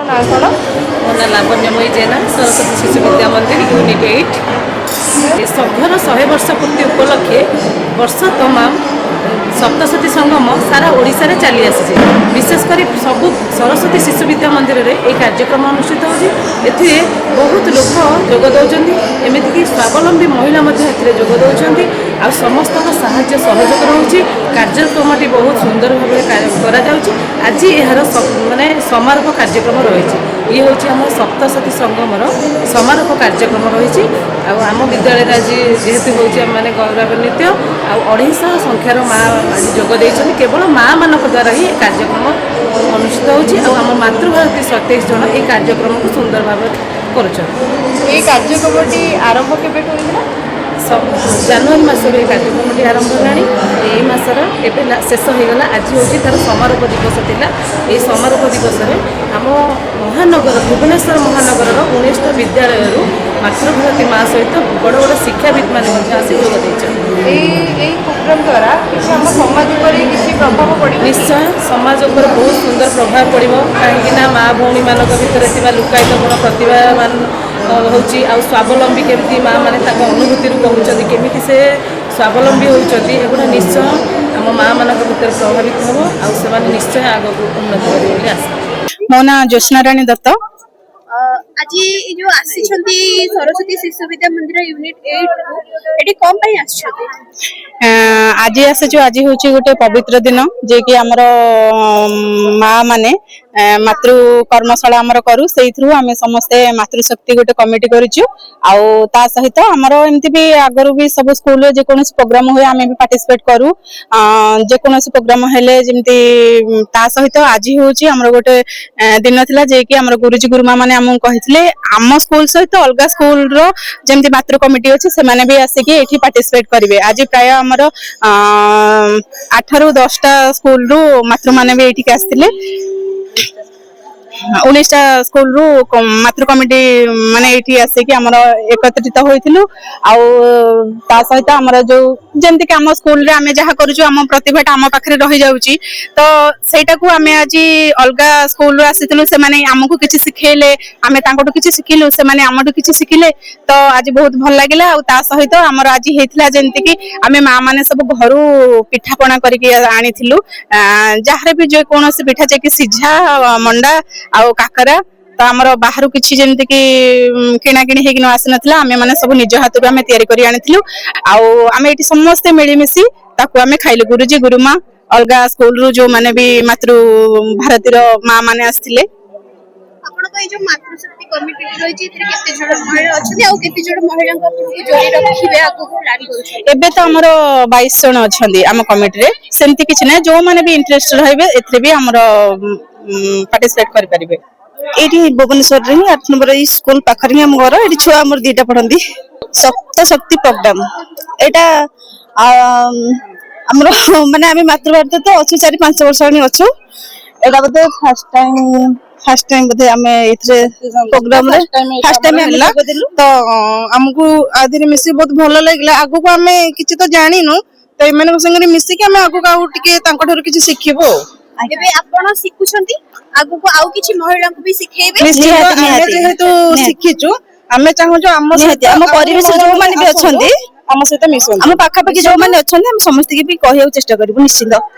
ना कौन ମୋ ନାଁ ଲାବଣ୍ୟମୟୀ ଜେନା ସରସ୍ୱତୀ ଶିଶୁ ବିଦ୍ୟା ମନ୍ଦିର ୟୁନିଟ୍ 8 ଏ ସଂଘର 100 ବର୍ଷ ପୂର୍ତ୍ତି ଉପଲକ୍ଷେ ବର୍ଷ ତମାମ ସପ୍ତଶତୀ ସଙ୍ଗମ ସାରା ଓଡ଼ିଶାରେ ଚାଲି ଆସିଛି। ବିଶେଷ କରି ସବୁ ସରସ୍ୱତୀ ଶିଶୁ ବିଦ୍ୟା ମନ୍ଦିରରେ ଏହି କାର୍ଯ୍ୟକ୍ରମ ଅନୁଷ୍ଠିତ ହେଉଛି। ଏଥିରେ ବହୁତ ଲୋକ ଯୋଗ ଦେଉଛନ୍ତି, ଏମିତିକି ସ୍ୱାବଲମ୍ବୀ ମହିଳା ମଧ୍ୟ ଏଥିରେ ଯୋଗ ଦେଉଛନ୍ତି। ଆଉ ସମସ୍ତଙ୍କ ସାହାଯ୍ୟ ସହଯୋଗ ରହୁଛି। କାର୍ଯ୍ୟକ୍ରମଟି ବହୁତ ସୁନ୍ଦର ଭାବରେ କରାଯାଉଛି। ଆଜି ଏହାର ମାନେ ସମାରୋହ କାର୍ଯ୍ୟକ୍ରମ ରହିଛି। ଇଏ ହେଉଛି ଆମ ସପ୍ତଶତୀ ସଙ୍ଗମର ସମାରୋହ କାର୍ଯ୍ୟକ୍ରମ ରହିଛି। ଆଉ ଆମ ବିଦ୍ୟାଳୟରେ ଆଜି ଯେହେତୁ ହେଉଛି ଆମମାନେ ଗୌରବାନ୍ୱିତ, ଆଉ 250 ସଂଖ୍ୟାର ମା' ଆଜି ଯୋଗ ଦେଇଛନ୍ତି। କେବଳ ମା'ମାନଙ୍କ ଦ୍ୱାରା ହିଁ କାର୍ଯ୍ୟକ୍ରମ ଅନୁଷ୍ଠିତ ହେଉଛି। ଆଉ ଆମ ମାତୃଭାରତୀ 27 ଜଣ ଏହି କାର୍ଯ୍ୟକ୍ରମକୁ ସୁନ୍ଦର ଭାବରେ କରୁଛନ୍ତି। ये कार्यक्रमटी आरंभ केबे होइला ଜାନୁଆରୀ ମାସରୁ ଏହି କାର୍ଯ୍ୟକ୍ରମଟି ଆରମ୍ଭ ହେଲାଣି। ଏହି ମାସର ଏବେ ଶେଷ ହୋଇଗଲା। ଆଜି ହେଉଛି ତା'ର ସମାରୋହ ଦିବସ ଥିଲା। ଏହି ସମାରୋହ ଦିବସରେ ଆମ ମହାନଗର ଭୁବନେଶ୍ୱର ମହାନଗରର 19ଟା ବିଦ୍ୟାଳୟରୁ ମାତୃଭାରତୀ ମା' ସହିତ ବଡ଼ ବଡ଼ ଶିକ୍ଷାବିତ୍ମାନେ ମଧ୍ୟ ଆସି ଯୋଗ ଦେଇଛନ୍ତି। এই प्रोग्राम द्वारा किसी हम समाज पर किसी प्रभाव पड़े ନିଶ୍ଚୟ ସମାଜ ଉପରେ ବହୁତ ସୁନ୍ଦର ପ୍ରଭାବ ପଡ଼ିବ। କାହିଁକିନା ମା' ଭଉଣୀମାନଙ୍କ ଭିତରେ ଥିବା ଲୁକାୟିତ ଗୁଣ ପ୍ରତିଭାମାନ ହେଉଛି। ଆଉ ସ୍ୱାବଲମ୍ବୀ କେମିତି ମା' ମାନେ ତାଙ୍କ ଅନୁଭୂତିରୁ କହୁଛନ୍ତି, କେମିତି ସେ ସ୍ୱାବଲମ୍ବୀ ହେଉଛନ୍ତି, ଏଗୁଡ଼ା ନିଶ୍ଚୟ ଆମ ମା'ମାନଙ୍କ ଭିତରେ ପ୍ରଭାବିତ ହେବ। ଆଉ ସେମାନେ ନିଶ୍ଚୟ ଆଗକୁ ଉନ୍ନତି କରିବେ ବୋଲି ଆଶା। ମୋ ନାଁ ଜ୍ୟୋତ୍ସ୍ନାରାଣୀ ଦତ୍ତ। आज जो आसी सरस्वती शिशु विद्या मंदिर यूनिट 8 एटी कम पाई आछथि आज आसीचु आज होची गोटे पवित्र दिन जे कि हमर माँ माने मातृ कर्मशाला आमर करू से आम समस्ते मातृशक्ति गोटे कमिटी करूँ। आउ ता सहित आमर एमती भी आगरू भी सब स्कूल रे जेकोसी प्रोग्राम हुए आम भी पार्टिसिपेट करू। जेकोसी प्रोग्राम हेले जमती ता सहित आज होची हमर गोटे दिन थिला जे कि हमर गुरुजी गुरुमा माने हमहु कहिथिले आम स्कूल सहित अलगा स्कूल रो जेमती मातृ कमिटी अछि से माने भी आसिकी एठी पार्टिसिपेट करिवे। आज प्राय हमर 8 ରୁ 10ଟା स्कूल रू मातृ माने भी एठी आस्थिले। 19टा स्कूल रू मातृ कमिटी माने एठी आसिकी हमर एकत्रित होइथिलु। आउ ता सहित हमर जो जेमती कि हम स्कूल रे आमे जहा करूछु हम प्रतिभाटा हम पाखरे रहि जाउची, तो सेटा को आमे आजी अलगा स्कूल रो आसिथिलु। से माने हमकु किछि सिखेले, आमे तांकोटु किछि सिखिलु, से माने हमटु किछि सिखिले। तो आज बहुत भल लागिला। आउ ता सहित हमर आज हेथिला जेमती कि आमे माँ माने सब घरू पिठा पणा करिके आनिथिलु। जहारे भी जे कोनोसी पिठा जे कि सिझा मंडा आउ काकरा, तो आमर बाहर किछि जेमती कि किणा किणी हेकि न आसी नथिला। आमे माने सब निज हाथरू आमे तयारी करि आनिथिलु। आउ आमे एठी समस्त मिली मिसी ताकू आमे खाइलु। गुरुजी गुरुमा अलगा स्कूल रू जो माने भी मातृ भारतीर माँ माने आस्थिले। आपण को जो मातृशक्ति कमिटी रही छि इतरे केते जण महिला अछथि आ केते जण महिला को आपन जोड़ी रखिबे आगु को प्लान करू एबे तो हमर 22 जण अछंदी आम कमिटी रे। सेमती किछि नै, जो माने भी इंटरेस्ट रहबे एथरे भी हमर पार्टिसिपेट करि परिबे। एठी भुवनेश्वर रे 8 नंबर स्कूल पाखर ही हम घर एठी छुआ हमर दीटा पढंदी। सप्त शक्ति प्रोग्राम एटा हमर माने आमे मातृभारती तो अछि 4-5 वर्ष हनी अछु। एटा बते फर्स्ट टाइम बते आमे इथरे प्रोग्राम रे फर्स्ट टाइम हला। तो हमकु आदिरे मिसी बहुत भलो लागला। आगु को आमे किछि तो जानिनु, तो एमन संगे मिसी के आमे आगु का टिके तांको ठोर किछि सिखिबो। एबे आपण सिखुछंती आगु को आउ किछि महिला को भी सिखेबे। निश्चित आमे जेहेतु सिखिचु आमे चाहू जो हम परिवेश जो माने भी अछंती हम सहित मिसो हम पाखा पाखी जो माने अछंती हम समस्त के भी कहियो चेष्टा करबो निश्चित।